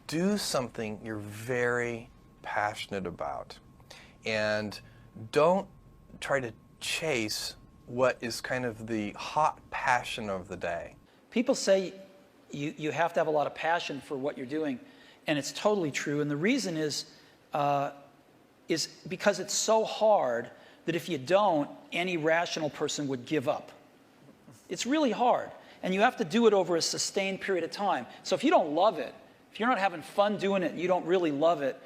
do something you're very passionate about. And don't try to chase what is kind of the hot passion of the day. People say you have to have a lot of passion for what you're doing, and it's totally true. And the reason is because it's so hard that if you don't, any rational person would give up. It's really hard, and you have to do it over a sustained period of time. So if you don't love it, if you're not having fun doing it, and you don't really love it,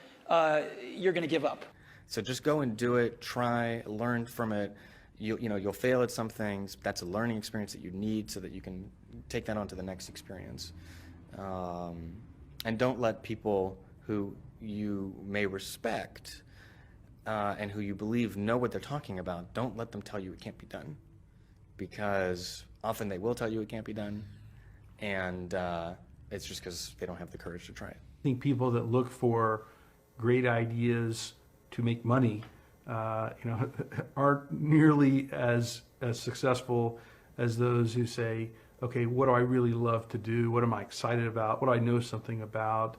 you're going to give up. So just go and do it, try, learn from it. You'll fail at some things. That's a learning experience that you need so that you can take that on to the next experience. And don't let people who you may respect and who you believe know what they're talking about, don't let them tell you it can't be done. Because often they will tell you it can't be done, and it's just because they don't have the courage to try it. I think people that look for great ideas to make money, aren't nearly as successful as those who say, okay, what do I really love to do? What am I excited about? What do I know something about?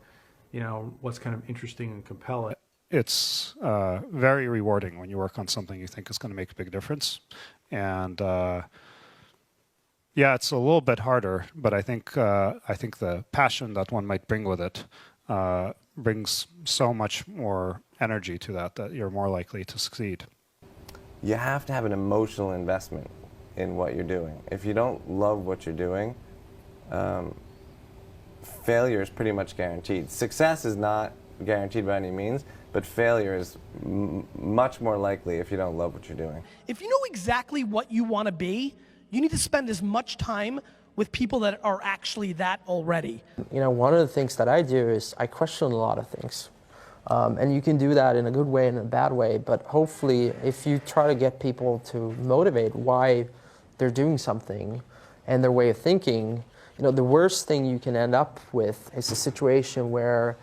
What's kind of interesting and compelling? It's very rewarding when you work on something you think is going to make a big difference. And yeah, it's a little bit harder, but I think the passion that one might bring with it brings so much more energy to that you're more likely to succeed. You have to have an emotional investment in what you're doing. If you don't love what you're doing, failure is pretty much guaranteed. Success is not guaranteed by any means, but failure is much more likely if you don't love what you're doing. If you know exactly what you want to be, you need to spend as much time with people that are actually that already. One of the things that I do is I question a lot of things. And you can do that in a good way and in a bad way, but hopefully if you try to get people to motivate why they're doing something and their way of thinking, the worst thing you can end up with is a situation where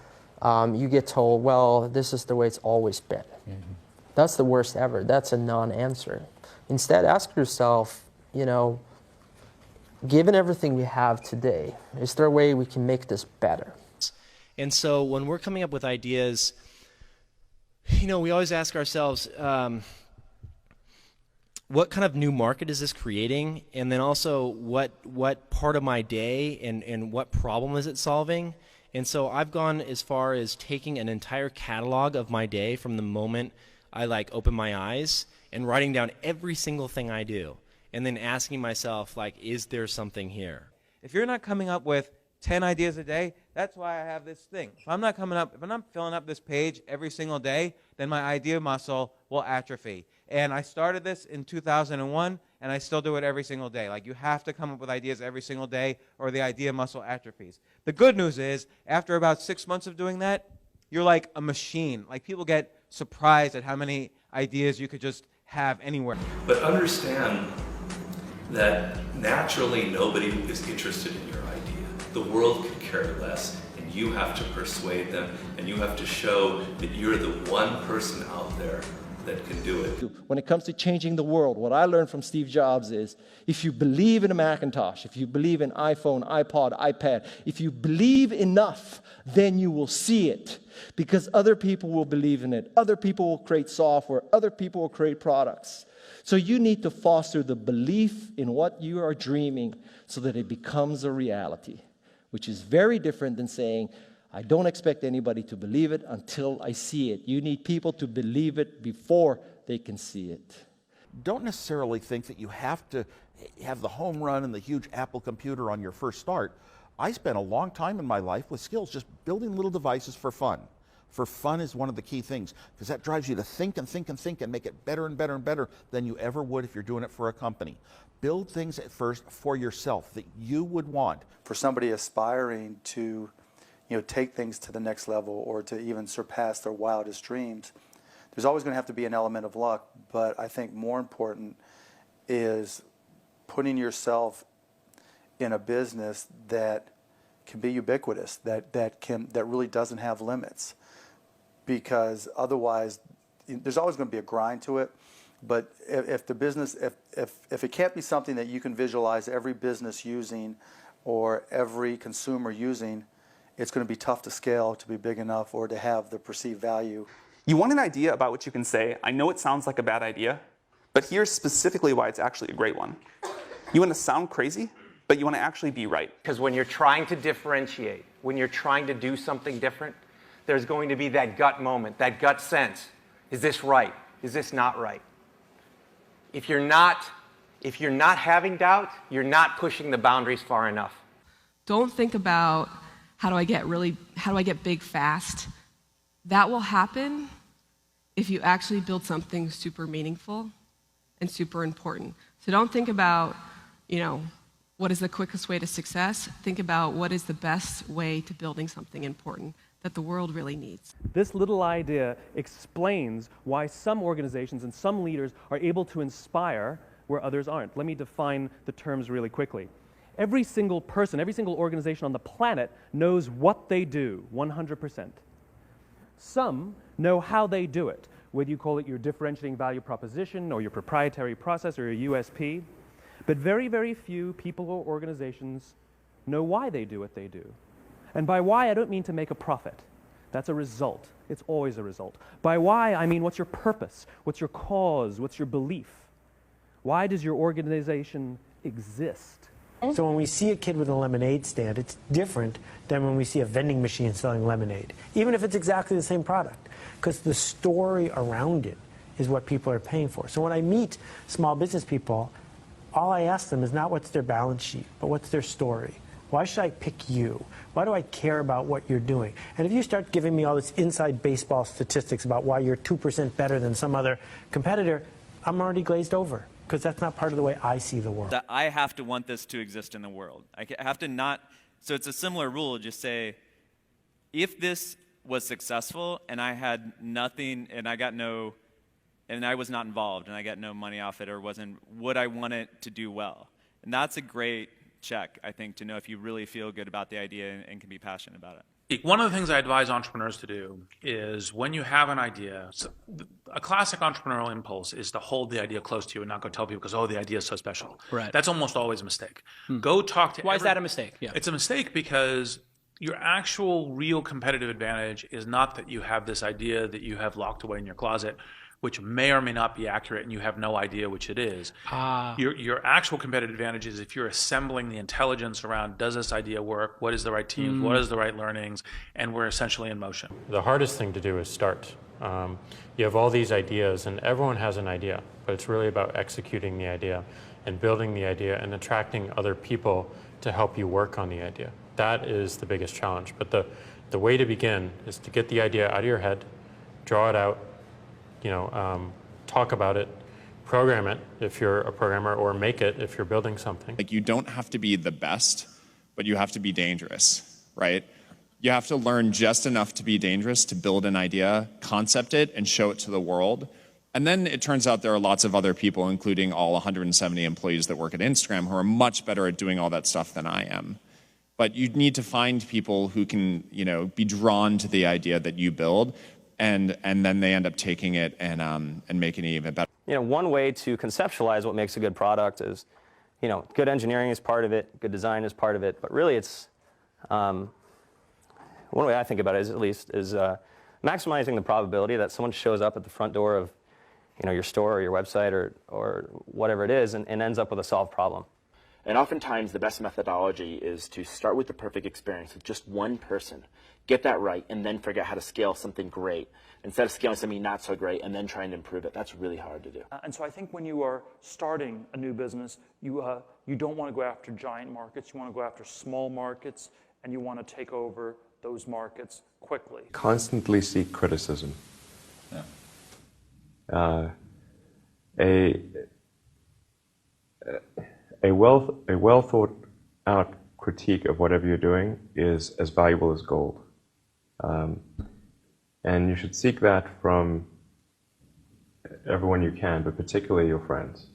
you get told, well, this is the way it's always been. Mm-hmm. That's the worst ever. That's a non-answer. Instead, ask yourself, given everything we have today, is there a way we can make this better? And so when we're coming up with ideas, we always ask ourselves, what kind of new market is this creating? And then also, what part of my day and what problem is it solving? And so I've gone as far as taking an entire catalog of my day from the moment I open my eyes and writing down every single thing I do. And then asking myself, is there something here? If you're not coming up with 10 ideas a day, that's why I have this thing. If I'm not filling up this page every single day, then my idea muscle will atrophy. And I started this in 2001, and I still do it every single day. You have to come up with ideas every single day, or the idea muscle atrophies. The good news is, after about 6 months of doing that, you're like a machine. People get surprised at how many ideas you could just have anywhere. But understand that naturally nobody is interested in your idea. The world could care less, and you have to persuade them, and you have to show that you're the one person out there that can do it. When it comes to changing the world, what I learned from Steve Jobs is, if you believe in a Macintosh, if you believe in iPhone, iPod, iPad, if you believe enough, then you will see it. Because other people will believe in it. Other people will create software. Other people will create products. So you need to foster the belief in what you are dreaming so that it becomes a reality, which is very different than saying, I don't expect anybody to believe it until I see it. You need people to believe it before they can see it. Don't necessarily think that you have to have the home run and the huge Apple computer on your first start. I spent a long time in my life with skills just building little devices for fun. For fun is one of the key things, because that drives you to think and think and think and make it better and better and better than you ever would if you're doing it for a company. Build things at first for yourself that you would want. For somebody aspiring to take things to the next level or to even surpass their wildest dreams, there's always going to have to be an element of luck, but I think more important is putting yourself in a business that can be ubiquitous, that really doesn't have limits. Because otherwise, there's always going to be a grind to it. But if the business, if it can't be something that you can visualize every business using or every consumer using, it's going to be tough to scale to be big enough or to have the perceived value. You want an idea about which you can say, I know it sounds like a bad idea, but here's specifically why it's actually a great one. You want to sound crazy, but you want to actually be right. Because when you're trying to differentiate, when you're trying to do something different, there's going to be that gut moment, that gut sense. Is this right? Is this not right? If you're not having doubt, you're not pushing the boundaries far enough. Don't think about how do I get big fast. That will happen if you actually build something super meaningful and super important. So don't think about, what is the quickest way to success? Think about what is the best way to building something important that the world really needs. This little idea explains why some organizations and some leaders are able to inspire where others aren't. Let me define the terms really quickly. Every single person, every single organization on the planet knows what they do, 100%. Some know how they do it, whether you call it your differentiating value proposition or your proprietary process or your USP. But very, very few people or organizations know why they do what they do. And by why, I don't mean to make a profit. That's a result. It's always a result. By why, I mean what's your purpose? What's your cause? What's your belief? Why does your organization exist? So when we see a kid with a lemonade stand, it's different than when we see a vending machine selling lemonade, even if it's exactly the same product, because the story around it is what people are paying for. So when I meet small business people, all I ask them is not what's their balance sheet, but what's their story. Why should I pick you? Why do I care about what you're doing? And if you start giving me all this inside baseball statistics about why you're 2% better than some other competitor, I'm already glazed over, because that's not part of the way I see the world. That I have to want this to exist in the world. I have to not, so it's a similar rule, just say, if this was successful and I had nothing and I was not involved and I got no money off it or would I want it to do well? And that's a great check, I think, to know if you really feel good about the idea and can be passionate about it. One of the things I advise entrepreneurs to do is when you have an idea, a classic entrepreneurial impulse is to hold the idea close to you and not go tell people because, the idea is so special. Right. That's almost always a mistake. Go talk to Why is that a mistake? Yeah. It's a mistake because your actual real competitive advantage is not that you have this idea that you have locked away in your closet, which may or may not be accurate and you have no idea which it is. Your actual competitive advantage is if you're assembling the intelligence around, does this idea work? What is the right teams? What is the right learnings? And we're essentially in motion. The hardest thing to do is start. You have all these ideas and everyone has an idea, but it's really about executing the idea and building the idea and attracting other people to help you work on the idea. That is the biggest challenge. But the way to begin is to get the idea out of your head, draw it out, talk about it, program it if you're a programmer, or make it if you're building something. Like, you don't have to be the best, but you have to be dangerous, right? You have to learn just enough to be dangerous to build an idea, concept it, and show it to the world. And then it turns out there are lots of other people, including all 170 employees that work at Instagram, who are much better at doing all that stuff than I am. But you need to find people who can, be drawn to the idea that you build, and then they end up taking it and making it even better. One way to conceptualize what makes a good product is, good engineering is part of it, good design is part of it, but really it's, one way I think about it is maximizing the probability that someone shows up at the front door of, your store or your website or whatever it is and ends up with a solved problem. And oftentimes the best methodology is to start with the perfect experience with just one person, get that right, and then figure out how to scale something great instead of scaling something not so great and then trying to improve it. That's really hard to do. And so I think when you are starting a new business, you don't want to go after giant markets. You want to go after small markets, and you want to take over those markets quickly. Constantly seek criticism. Yeah. A well thought out critique of whatever you're doing is as valuable as gold. And you should seek that from everyone you can, but particularly your friends.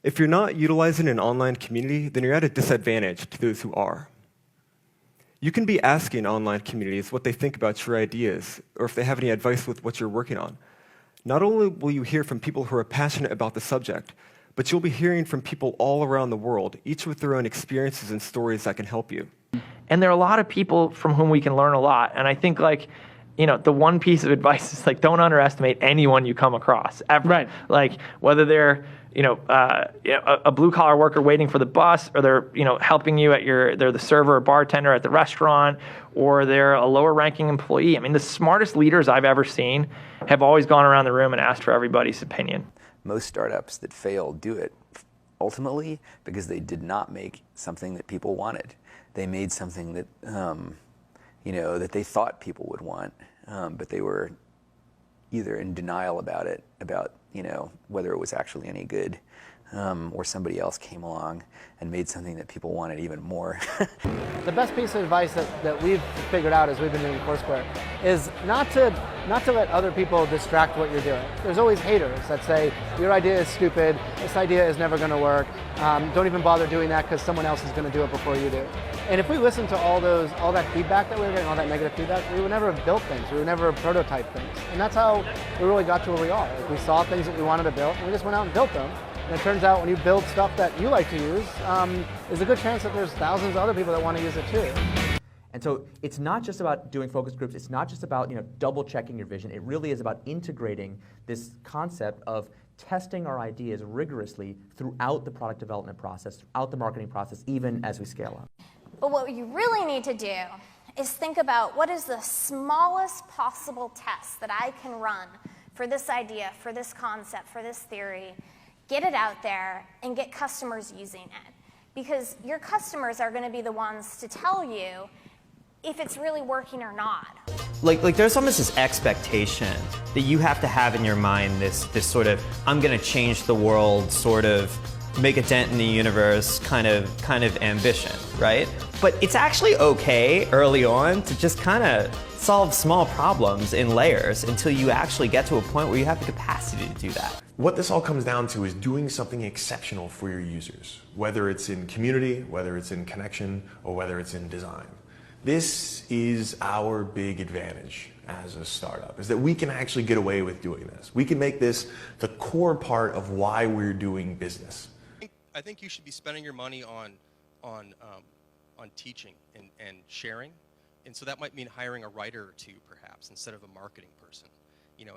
If you're not utilizing an online community, then you're at a disadvantage to those who are. You can be asking online communities what they think about your ideas, or if they have any advice with what you're working on. Not only will you hear from people who are passionate about the subject, but you'll be hearing from people all around the world, each with their own experiences and stories that can help you. And there are a lot of people from whom we can learn a lot. And I think like, you know, the one piece of advice is like, don't underestimate anyone you come across ever. Right. Like whether they're, a blue collar worker waiting for the bus, or they're, helping you they're the server or bartender at the restaurant, or they're a lower ranking employee. I mean, the smartest leaders I've ever seen have always gone around the room and asked for everybody's opinion. Most startups that fail do it ultimately because they did not make something that people wanted. They made something that, that they thought people would want, but they were either in denial about it, whether it was actually any good, or somebody else came along and made something that people wanted even more. The best piece of advice that we've figured out as we've been doing Foursquare is not to let other people distract what you're doing. There's always haters that say, your idea is stupid, this idea is never going to work, don't even bother doing that because someone else is going to do it before you do. And if we listen to all that feedback that we were getting, all that negative feedback, we would never have built things, we would never have prototyped things. And that's how we really got to where we are. Like, we saw things that we wanted to build, and we just went out and built them. And it turns out when you build stuff that you like to use, there's a good chance that there's thousands of other people that want to use it too. And so it's not just about doing focus groups, it's not just about double checking your vision, it really is about integrating this concept of testing our ideas rigorously throughout the product development process, throughout the marketing process, even as we scale up. But what you really need to do is think about what is the smallest possible test that I can run for this idea, for this concept, for this theory, get it out there, and get customers using it. Because your customers are going to be the ones to tell you if it's really working or not. Like there's almost this expectation that you have to have in your mind this sort of, I'm going to change the world, sort of make a dent in the universe kind of ambition, right? But it's actually okay early on to just kind of solve small problems in layers until you actually get to a point where you have the capacity to do that. What this all comes down to is doing something exceptional for your users, whether it's in community, whether it's in connection, or whether it's in design. This is our big advantage as a startup, is that we can actually get away with doing this. We can make this the core part of why we're doing business. I think you should be spending your money on teaching and sharing, and so that might mean hiring a writer or two, perhaps, instead of a marketing person.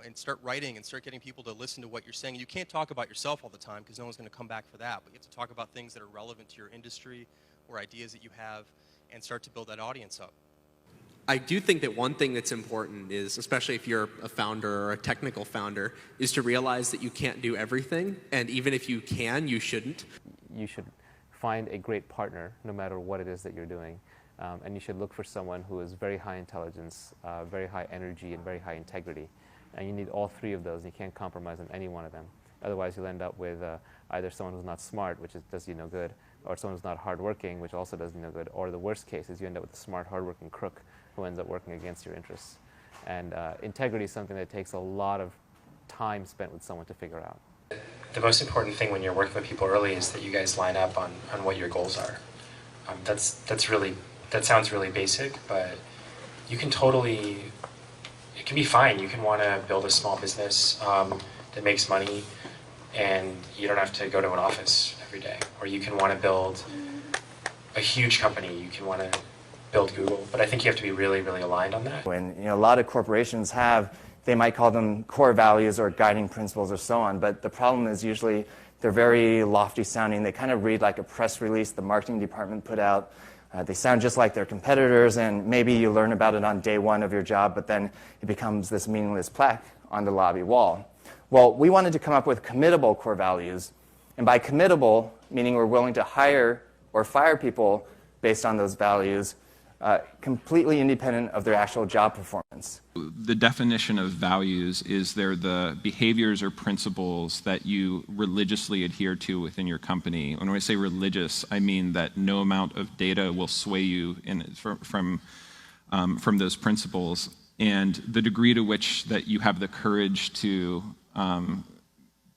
And start writing and start getting people to listen to what you're saying. You can't talk about yourself all the time because no one's going to come back for that, but you have to talk about things that are relevant to your industry or ideas that you have and start to build that audience up. I do think that one thing that's important is, especially if you're a founder or a technical founder, is to realize that you can't do everything, and even if you can, you shouldn't. You should find a great partner no matter what it is that you're doing, and you should look for someone who is very high intelligence, very high energy, and very high integrity. And you need all three of those, and you can't compromise on any one of them. Otherwise, you'll end up with either someone who's not smart, which does you no good, or someone who's not hardworking, which also does you no good, or the worst case is you end up with a smart, hardworking crook who ends up working against your interests. And integrity is something that takes a lot of time spent with someone to figure out. The most important thing when you're working with people early is that you guys line up on what your goals are. That sounds really basic, but you can totally, it can be fine. You can want to build a small business that makes money and you don't have to go to an office every day. Or you can want to build a huge company. You can want to build Google. But I think you have to be really, really aligned on that. When a lot of corporations have, they might call them core values or guiding principles or so on, but the problem is usually they're very lofty sounding. They kind of read like a press release the marketing department put out. They sound just like their competitors, and maybe you learn about it on day one of your job, but then it becomes this meaningless plaque on the lobby wall. Well, we wanted to come up with committable core values, and by committable, meaning we're willing to hire or fire people based on those values, completely independent of their actual job performance. The definition of values is they're the behaviors or principles that you religiously adhere to within your company. When I say religious, I mean that no amount of data will sway you from those principles, and the degree to which that you have the courage to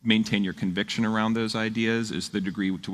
maintain your conviction around those ideas is the degree to which